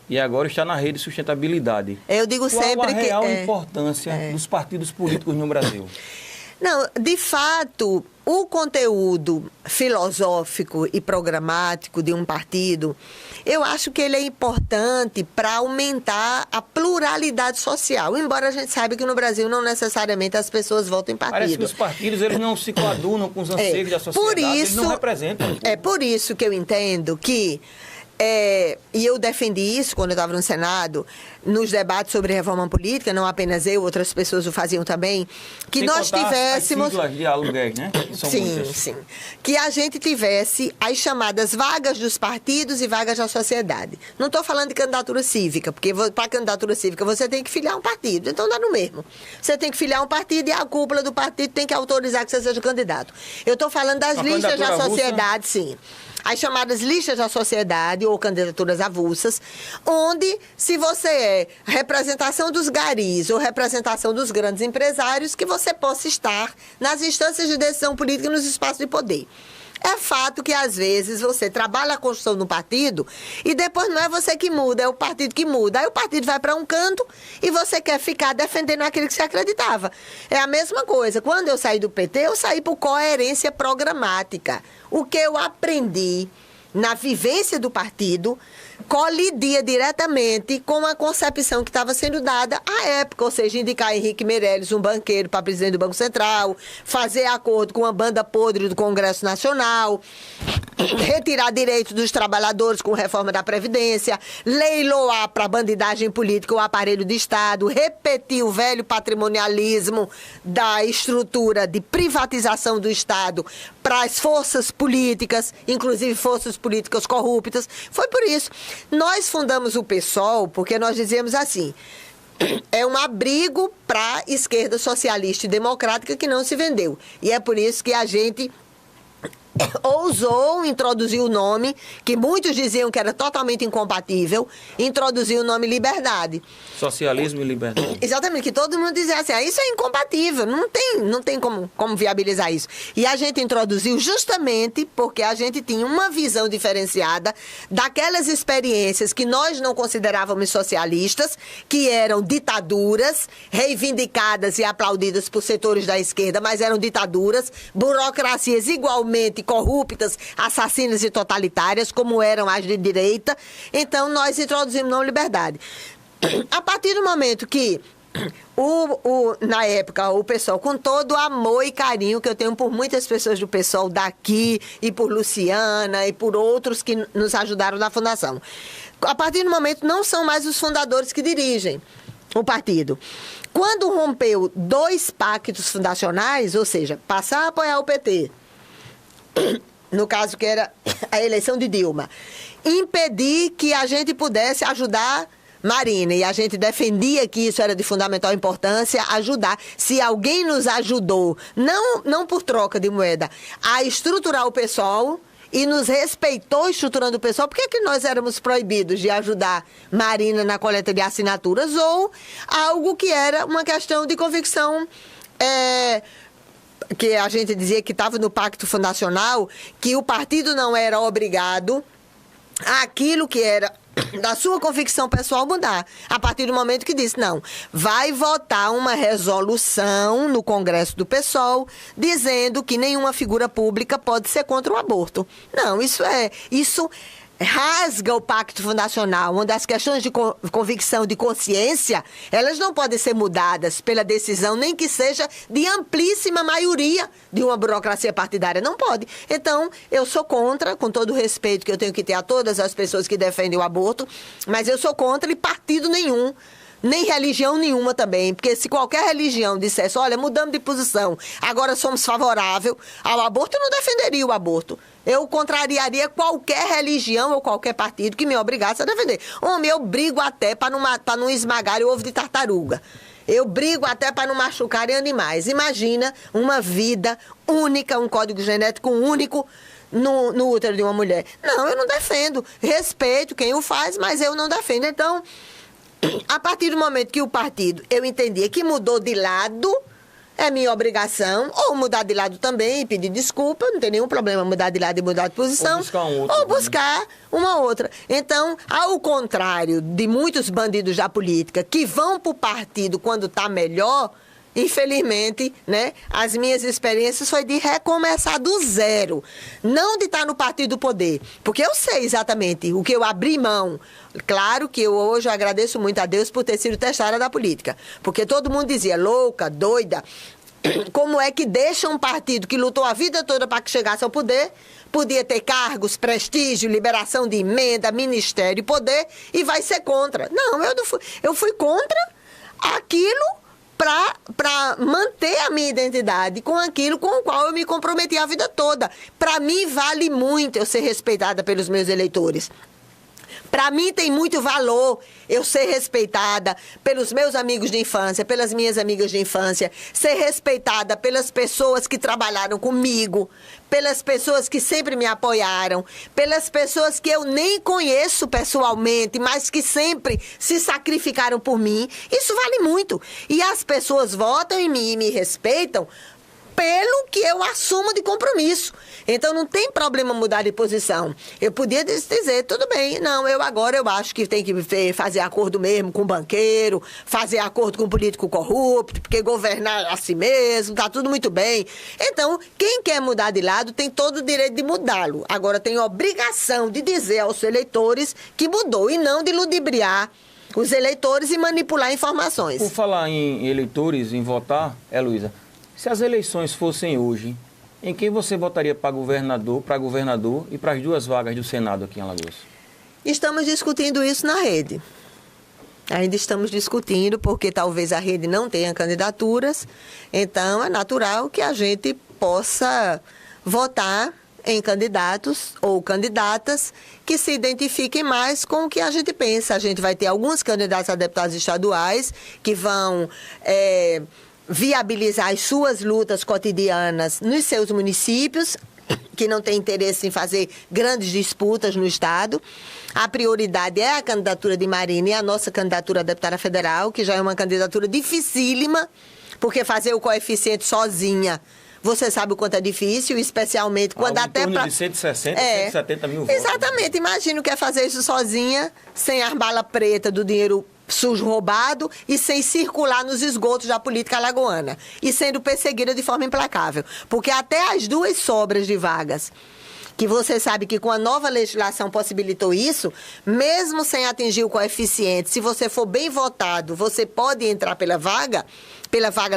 e agora está na Rede Sustentabilidade. Eu digo sempre que... Qual a real importância dos partidos políticos no Brasil? Não, de fato, o conteúdo filosófico e programático de um partido, eu acho que ele é importante para aumentar a pluralidade social, embora a gente saiba que no Brasil não necessariamente as pessoas votam em partido. Parece que os partidos eles não se coadunam com os anseios da sociedade, eles não representam. É por isso que eu entendo que e eu defendi isso quando eu estava no Senado, nos debates sobre reforma política, não apenas eu, outras pessoas o faziam também, que sem nós tivéssemos... As siglas de aluguéis, né? Sim. Que a gente tivesse as chamadas vagas dos partidos e vagas da sociedade. Não estou falando de candidatura cívica, porque para candidatura cívica você tem que filiar um partido, então dá no mesmo. Você tem que filiar um partido e a cúpula do partido tem que autorizar que você seja candidato. Eu estou falando das listas da sociedade, sim. As chamadas listas da sociedade ou candidaturas avulsas, onde, se você é representação dos garis ou representação dos grandes empresários, que você possa estar nas instâncias de decisão política e nos espaços de poder. É fato que, às vezes, você trabalha a construção do partido e depois não é você que muda, é o partido que muda. Aí o partido vai para um canto e você quer ficar defendendo aquilo que você acreditava. É a mesma coisa. Quando eu saí do PT, eu saí por coerência programática. O que eu aprendi na vivência do partido colidia diretamente com a concepção que estava sendo dada à época, ou seja, indicar Henrique Meirelles, um banqueiro, para presidente do Banco Central, fazer acordo com a banda podre do Congresso Nacional, retirar direitos dos trabalhadores com reforma da Previdência, leiloar para a bandidagem política o aparelho de Estado, repetir o velho patrimonialismo da estrutura de privatização do Estado para as forças políticas, inclusive forças políticas corruptas. Foi por isso. Nós fundamos o PSOL porque nós dizíamos assim: é um abrigo para a esquerda socialista e democrática que não se vendeu. E é por isso que a gente ousou introduzir o nome, que muitos diziam que era totalmente incompatível, introduzir o nome Liberdade. Socialismo e liberdade. Exatamente, que todo mundo dizia assim, isso é incompatível, não tem como viabilizar isso. E a gente introduziu justamente porque a gente tinha uma visão diferenciada daquelas experiências que nós não considerávamos socialistas, que eram ditaduras, reivindicadas e aplaudidas por setores da esquerda, mas eram ditaduras, burocracias igualmente corruptas, assassinas e totalitárias, como eram as de direita. Então, nós introduzimos não liberdade. A partir do momento que, na época, o PSOL, com todo o amor e carinho que eu tenho por muitas pessoas do PSOL daqui, e por Luciana, e por outros que nos ajudaram na fundação. A partir do momento, não são mais os fundadores que dirigem o partido. Quando rompeu 2 pactos fundacionais, ou seja, passar a apoiar o PT, no caso que era a eleição de Dilma, impedir que a gente pudesse ajudar Marina, e a gente defendia que isso era de fundamental importância, ajudar. Se alguém nos ajudou, não por troca de moeda, a estruturar o PSOL e nos respeitou estruturando o PSOL, por que nós éramos proibidos de ajudar Marina na coleta de assinaturas? Ou algo que era uma questão de convicção, que a gente dizia que estava no pacto fundacional, que o partido não era obrigado àquilo que era da sua convicção pessoal mudar. A partir do momento que disse, não, vai votar uma resolução no Congresso do PSOL dizendo que nenhuma figura pública pode ser contra o aborto. Não, isso rasga o pacto fundacional, onde as questões de convicção, de consciência, elas não podem ser mudadas pela decisão, nem que seja de amplíssima maioria de uma burocracia partidária. Não pode. Então, eu sou contra, com todo o respeito que eu tenho que ter a todas as pessoas que defendem o aborto, mas eu sou contra e partido nenhum, nem religião nenhuma também, porque se qualquer religião dissesse, olha, mudamos de posição, agora somos favoráveis ao aborto, eu não defenderia o aborto. Eu contrariaria qualquer religião ou qualquer partido que me obrigasse a defender. Homem, eu brigo até para não esmagar o ovo de tartaruga. Eu brigo até para não machucarem animais. Imagina uma vida única, um código genético único no útero de uma mulher. Não, eu não defendo. Respeito quem o faz, mas eu não defendo. Então, a partir do momento que o partido, eu entendia que mudou de lado, é minha obrigação, ou mudar de lado também e pedir desculpa, não tem nenhum problema mudar de lado e mudar de posição, ou buscar uma outra. Então, ao contrário de muitos bandidos da política que vão para o partido quando está melhor, infelizmente, né, as minhas experiências foi de recomeçar do zero, não de estar no partido do poder, porque eu sei exatamente o que eu abri mão. Claro que eu hoje agradeço muito a Deus por ter sido testada da política, porque todo mundo dizia, louca, doida, como é que deixa um partido que lutou a vida toda para que chegasse ao poder, podia ter cargos, prestígio, liberação de emenda, ministério, poder, e vai ser contra. Não, eu fui contra aquilo para manter a minha identidade com aquilo com o qual eu me comprometi a vida toda. Para mim vale muito eu ser respeitada pelos meus eleitores. Para mim tem muito valor eu ser respeitada pelos meus amigos de infância, pelas minhas amigas de infância, ser respeitada pelas pessoas que trabalharam comigo, pelas pessoas que sempre me apoiaram, pelas pessoas que eu nem conheço pessoalmente, mas que sempre se sacrificaram por mim. Isso vale muito. E as pessoas votam em mim e me respeitam pelo que eu assumo de compromisso. Então, não tem problema mudar de posição. Eu podia dizer, tudo bem, não, eu acho que tem que fazer acordo mesmo com o banqueiro, fazer acordo com o político corrupto, porque governar a si mesmo, tá tudo muito bem. Então, quem quer mudar de lado tem todo o direito de mudá-lo. Agora, tem a obrigação de dizer aos eleitores que mudou e não de ludibriar os eleitores e manipular informações. Por falar em eleitores, em votar, Heloísa, se as eleições fossem hoje, em quem você votaria para governador e para as 2 vagas do Senado aqui em Alagoas? Estamos discutindo isso na rede. Ainda estamos discutindo, porque talvez a rede não tenha candidaturas, então é natural que a gente possa votar em candidatos ou candidatas que se identifiquem mais com o que a gente pensa. A gente vai ter alguns candidatos a deputados estaduais que vão viabilizar as suas lutas cotidianas nos seus municípios, que não tem interesse em fazer grandes disputas no Estado. A prioridade é a candidatura de Marina e a nossa candidatura a deputada federal, que já é uma candidatura dificílima, porque fazer o coeficiente sozinha, você sabe o quanto é difícil, especialmente quando até para... de 160, 170 mil votos. Exatamente. Imagina o que é fazer isso sozinha, sem as balas pretas do dinheiro sujo roubado e sem circular nos esgotos da política alagoana e sendo perseguida de forma implacável, porque até as 2 sobras de vagas, que você sabe que com a nova legislação possibilitou isso, mesmo sem atingir o coeficiente, se você for bem votado, você pode entrar pela vaga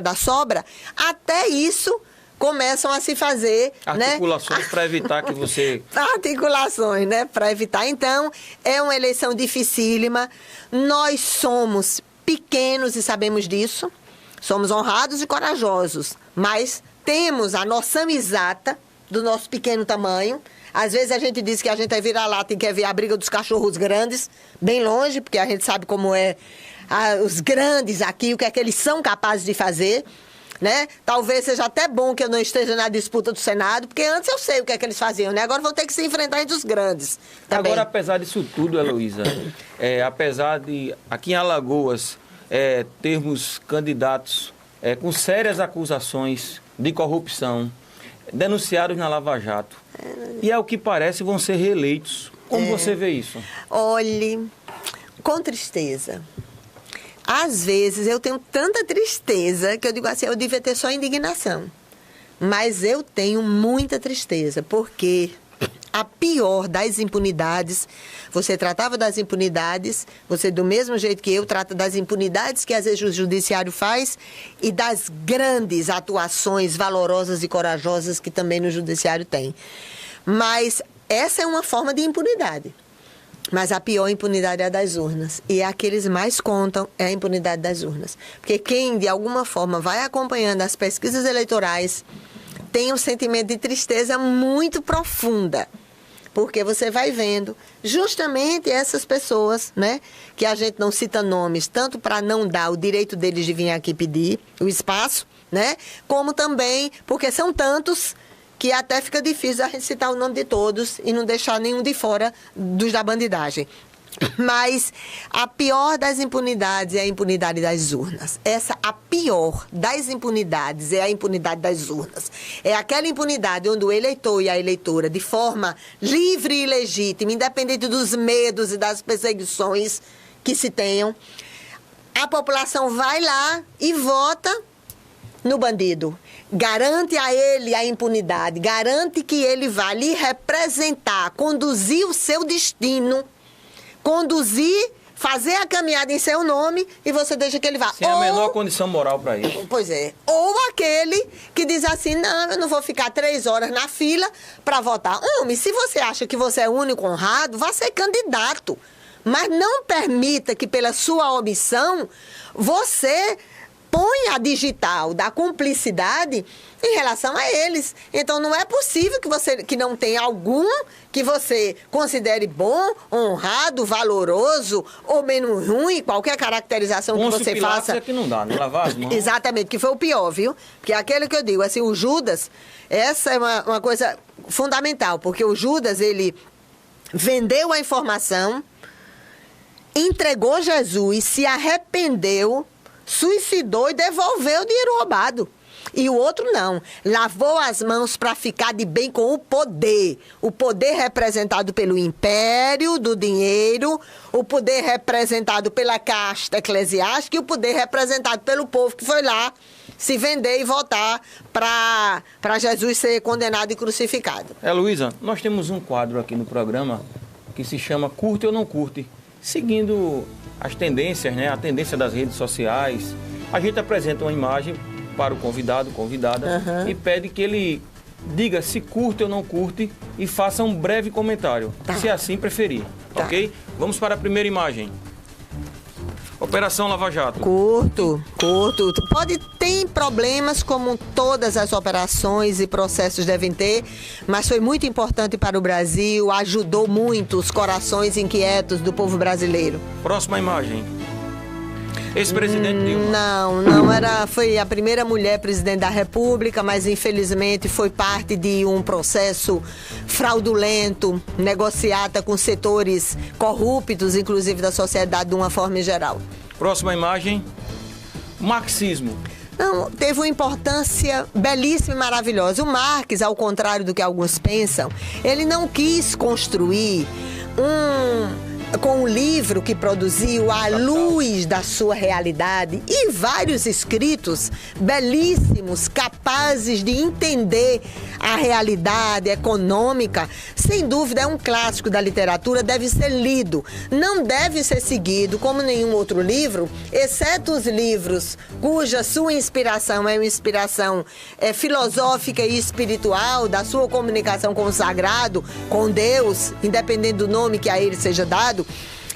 da sobra, até isso começam a se fazer articulações, né, para evitar que você... Articulações, né, para evitar. Então, é uma eleição dificílima. Nós somos pequenos e sabemos disso. Somos honrados e corajosos, mas temos a noção exata do nosso pequeno tamanho. Às vezes a gente diz que a gente é vira-lata e quer ver a briga dos cachorros grandes, bem longe, porque a gente sabe como é os grandes aqui, o que é que eles são capazes de fazer. Né? Talvez seja até bom que eu não esteja na disputa do Senado, porque antes eu sei o que é que eles faziam, né? Agora vão ter que se enfrentar entre os grandes também. Agora, apesar disso tudo, Heloísa, apesar de aqui em Alagoas termos candidatos com sérias acusações de corrupção, denunciados na Lava Jato, e ao que parece vão ser reeleitos. Como você vê isso? Olhe, com tristeza. Às vezes eu tenho tanta tristeza que eu digo assim, eu devia ter só indignação. Mas eu tenho muita tristeza, porque a pior das impunidades. Você tratava das impunidades, você do mesmo jeito que eu trata das impunidades que às vezes o judiciário faz e das grandes atuações valorosas e corajosas que também no judiciário tem. Mas essa é uma forma de impunidade. Mas a pior impunidade é a das urnas. E a que eles mais contam é a impunidade das urnas. Porque quem, de alguma forma, vai acompanhando as pesquisas eleitorais tem um sentimento de tristeza muito profunda. Porque você vai vendo justamente essas pessoas, né? Que a gente não cita nomes, tanto para não dar o direito deles de vir aqui pedir o espaço, né? Como também porque são tantos que até fica difícil a gente citar o nome de todos e não deixar nenhum de fora dos da bandidagem. Mas a pior das impunidades é a impunidade das urnas. A pior das impunidades é a impunidade das urnas. É aquela impunidade onde o eleitor e a eleitora, de forma livre e legítima, independente dos medos e das perseguições que se tenham, a população vai lá e vota no bandido. Garante a ele a impunidade, garante que ele vá lhe representar, conduzir o seu destino, conduzir, fazer a caminhada em seu nome e você deixa que ele vá. Sem a menor condição moral para isso. Pois é. Ou aquele que diz assim, não, eu não vou ficar 3 horas na fila para votar. Homem, se você acha que você é o único honrado, vá ser candidato. Mas não permita que pela sua omissão você põe a digital da cumplicidade em relação a eles. Então, não é possível que não tenha algum que você considere bom, honrado, valoroso ou menos ruim, qualquer caracterização que você faça. É que não dá, não lavar as mãos. Exatamente, que foi o pior, viu? Porque aquele que eu digo, assim, o Judas, essa é uma coisa fundamental, porque o Judas, ele vendeu a informação, entregou Jesus, se arrependeu, suicidou e devolveu o dinheiro roubado. E o outro não. Lavou as mãos para ficar de bem com o poder. O poder representado pelo império do dinheiro, o poder representado pela casta eclesiástica e o poder representado pelo povo que foi lá se vender e votar para Jesus ser condenado e crucificado. Luísa, nós temos um quadro aqui no programa que se chama Curte ou Não Curte, seguindo as tendências, né? A tendência das redes sociais. A gente apresenta uma imagem para o convidado, convidada, e pede que ele diga se curte ou não curte e faça um breve comentário, se assim preferir, ok? Vamos para a primeira imagem. Operação Lava Jato. Curto. Tem problemas como todas as operações e processos devem ter, mas foi muito importante para o Brasil, ajudou muito os corações inquietos do povo brasileiro. Próxima imagem. Ex-presidente Dilma. Foi a primeira mulher presidente da República, mas infelizmente foi parte de um processo fraudulento, negociata com setores corruptos, inclusive da sociedade de uma forma em geral. Próxima imagem. Marxismo. Não, teve uma importância belíssima e maravilhosa. O Marx, ao contrário do que alguns pensam, ele não quis construir com o livro que produziu à luz da sua realidade e vários escritos belíssimos, capazes de entender a realidade econômica, sem dúvida é um clássico da literatura, deve ser lido, não deve ser seguido como nenhum outro livro, exceto os livros cuja sua inspiração é uma inspiração filosófica e espiritual, da sua comunicação com o sagrado, com Deus, independente do nome que a ele seja dado.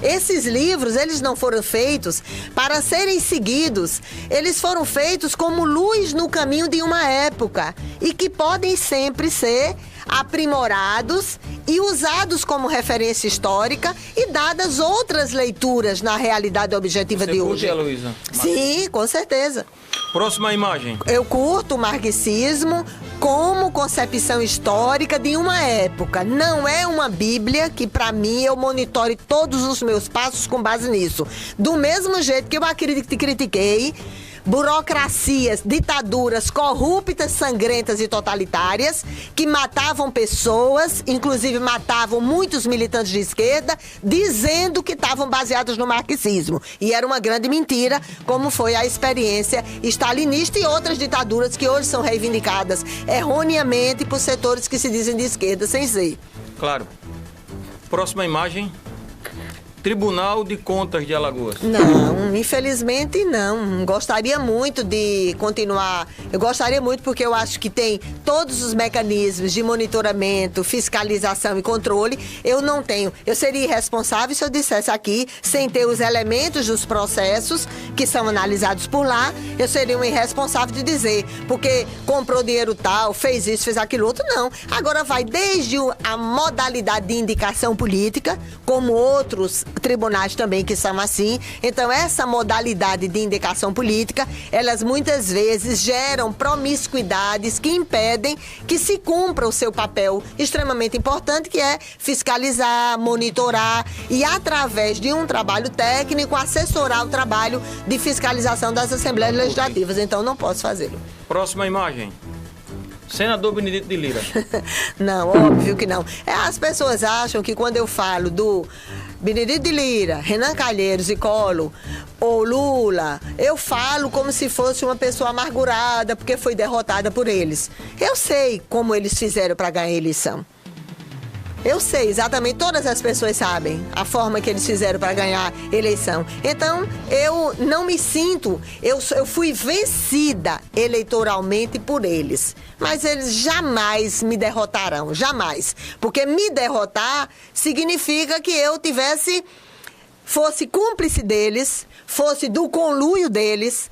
Esses livros, eles não foram feitos para serem seguidos. Eles foram feitos como luz no caminho de uma época e que podem sempre ser aprimorados e usados como referência histórica e dadas outras leituras na realidade objetiva de hoje. Você curte, Luísa? Sim, com certeza. Próxima imagem. Eu curto o marxismo como concepção histórica de uma época. Não é uma bíblia que, para mim, eu monitore todos os meus passos com base nisso. Do mesmo jeito que eu critiquei burocracias, ditaduras corruptas, sangrentas e totalitárias que matavam pessoas, inclusive matavam muitos militantes de esquerda, dizendo que estavam baseados no marxismo. E era uma grande mentira, como foi a experiência stalinista e outras ditaduras que hoje são reivindicadas erroneamente por setores que se dizem de esquerda sem ser. Claro. Próxima imagem. Tribunal de Contas de Alagoas. Não, infelizmente não. Gostaria muito de continuar. Eu gostaria muito porque eu acho que tem todos os mecanismos de monitoramento, fiscalização e controle. Eu não tenho. Eu seria irresponsável se eu dissesse aqui, sem ter os elementos dos processos que são analisados por lá, eu seria um irresponsável de dizer, porque comprou dinheiro tal, fez isso, fez aquilo outro. Não. Agora vai desde a modalidade de indicação política, como outros tribunais também que são assim. Então, essa modalidade de indicação política, elas muitas vezes geram promiscuidades que impedem que se cumpra o seu papel extremamente importante, que é fiscalizar, monitorar e, através de um trabalho técnico, assessorar o trabalho de fiscalização das Assembleias Legislativas. Então, não posso fazê-lo. Próxima imagem. Senador Benedito de Lira. Não, óbvio que não. As pessoas acham que quando eu falo do Benedito de Lira, Renan Calheiros e Collor, ou Lula, eu falo como se fosse uma pessoa amargurada porque foi derrotada por eles. Eu sei como eles fizeram para ganhar a eleição. Eu sei exatamente, todas as pessoas sabem a forma que eles fizeram para ganhar eleição. Então, eu não me sinto, eu fui vencida eleitoralmente por eles. Mas eles jamais me derrotarão, jamais. Porque me derrotar significa que eu fosse cúmplice deles, fosse do conluio deles,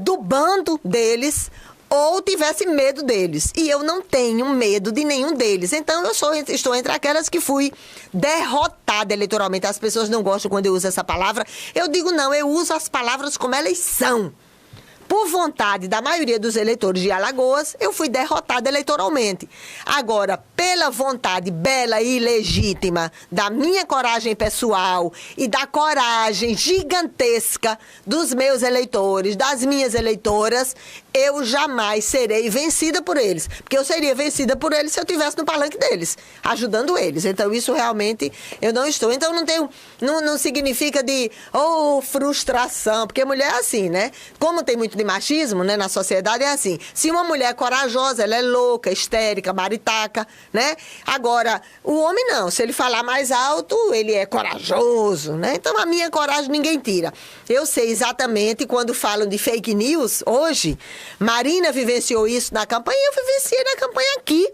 do bando deles, ou tivesse medo deles. E eu não tenho medo de nenhum deles. Então, estou entre aquelas que fui derrotada eleitoralmente. As pessoas não gostam quando eu uso essa palavra. Eu digo não, eu uso as palavras como elas são. Por vontade da maioria dos eleitores de Alagoas, eu fui derrotada eleitoralmente. Agora, pela vontade bela e legítima da minha coragem pessoal e da coragem gigantesca dos meus eleitores, das minhas eleitoras, eu jamais serei vencida por eles. Porque eu seria vencida por eles se eu estivesse no palanque deles, ajudando eles. Então, isso realmente eu não estou. Então, não significa de frustração, porque mulher é assim, né? Como tem muito de machismo, né, na sociedade, é assim. Se uma mulher é corajosa, ela é louca, histérica, maritaca, né? Agora, o homem não. Se ele falar mais alto, ele é corajoso, né? Então, a minha coragem ninguém tira. Eu sei exatamente quando falam de fake news, hoje, Marina vivenciou isso na campanha, eu vivenciei na campanha aqui,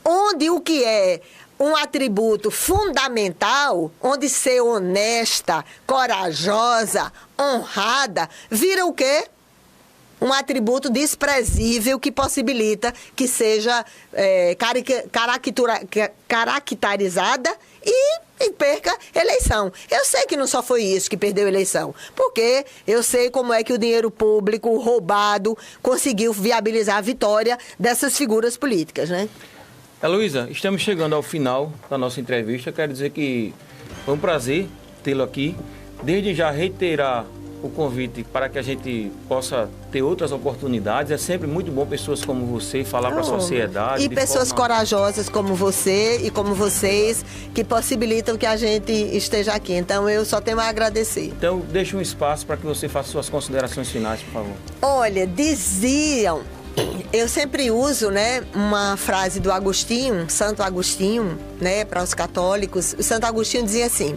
onde o que é um atributo fundamental, onde ser honesta, corajosa, honrada, vira o quê? Um atributo desprezível que possibilita que seja caracterizada e perca eleição. Eu sei que não só foi isso que perdeu a eleição, porque eu sei como é que o dinheiro público roubado conseguiu viabilizar a vitória dessas figuras políticas, né? Heloísa, estamos chegando ao final da nossa entrevista. Quero dizer que foi um prazer tê-lo aqui. Desde já reiterar o convite para que a gente possa ter outras oportunidades. É sempre muito bom pessoas como você falar para a sociedade. E pessoas corajosas como você e como vocês que possibilitam que a gente esteja aqui. Então, eu só tenho a agradecer. Então, deixa um espaço para que você faça suas considerações finais, por favor. Olha, diziam... Eu sempre uso, né, uma frase do Agostinho, Santo Agostinho, né, para os católicos. O Santo Agostinho dizia assim: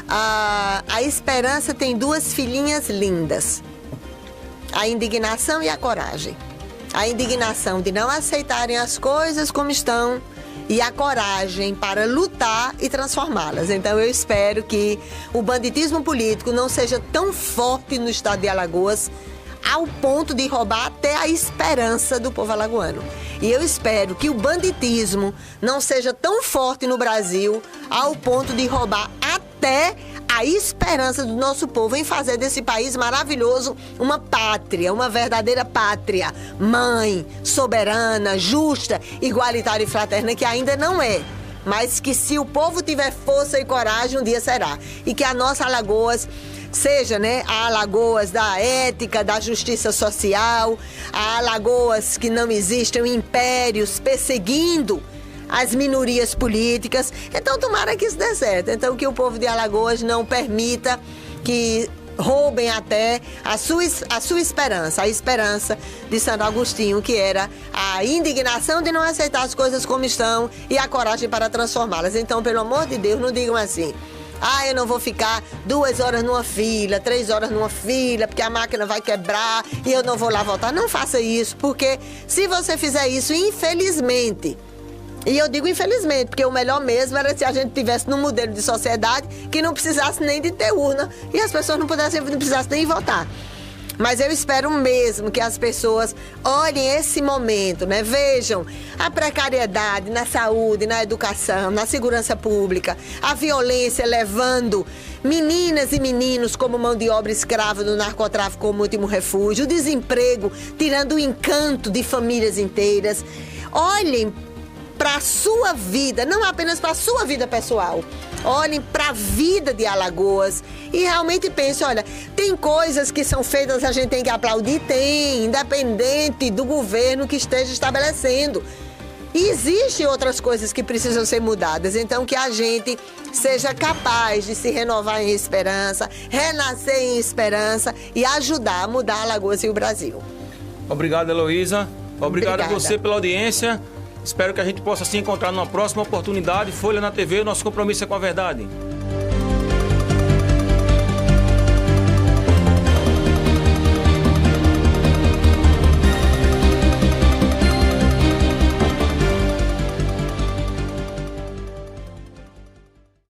a esperança tem duas filhinhas lindas, a indignação e a coragem. A indignação de não aceitarem as coisas como estão e a coragem para lutar e transformá-las. Então, eu espero que o banditismo político não seja tão forte no estado de Alagoas ao ponto de roubar até a esperança do povo alagoano. E eu espero que o banditismo não seja tão forte no Brasil ao ponto de roubar até a esperança do nosso povo em fazer desse país maravilhoso uma pátria, uma verdadeira pátria, mãe, soberana, justa, igualitária e fraterna, que ainda não é. Mas que se o povo tiver força e coragem, um dia será. E que a nossa Alagoas seja, né, a Alagoas da ética, da justiça social, a Alagoas que não existem impérios perseguindo as minorias políticas. Então, tomara que isso dê certo. Então, que o povo de Alagoas não permita que roubem até a sua esperança, a esperança de Santo Agostinho, que era a indignação de não aceitar as coisas como estão e a coragem para transformá-las. Então, pelo amor de Deus, não digam assim: eu não vou ficar 2 horas numa fila, 3 horas numa fila, porque a máquina vai quebrar e eu não vou lá voltar. Não faça isso, porque se você fizer isso, infelizmente, e eu digo infelizmente, porque o melhor mesmo era se a gente tivesse num modelo de sociedade que não precisasse nem de ter urna e as pessoas não precisassem nem votar. Mas eu espero mesmo que as pessoas olhem esse momento, né? Vejam a precariedade na saúde, na educação, na segurança pública, a violência levando meninas e meninos como mão de obra escrava do narcotráfico como último refúgio, o desemprego tirando o encanto de famílias inteiras. Olhem para a sua vida, não apenas para a sua vida pessoal. Olhem para a vida de Alagoas e realmente pensem, olha, tem coisas que são feitas, a gente tem que aplaudir, tem, independente do governo que esteja estabelecendo. E existem outras coisas que precisam ser mudadas, então que a gente seja capaz de se renovar em esperança, renascer em esperança e ajudar a mudar Alagoas e o Brasil. Obrigado, Heloísa. Obrigado a você pela audiência. Espero que a gente possa se encontrar numa próxima oportunidade. Folha na TV, nosso compromisso é com a verdade.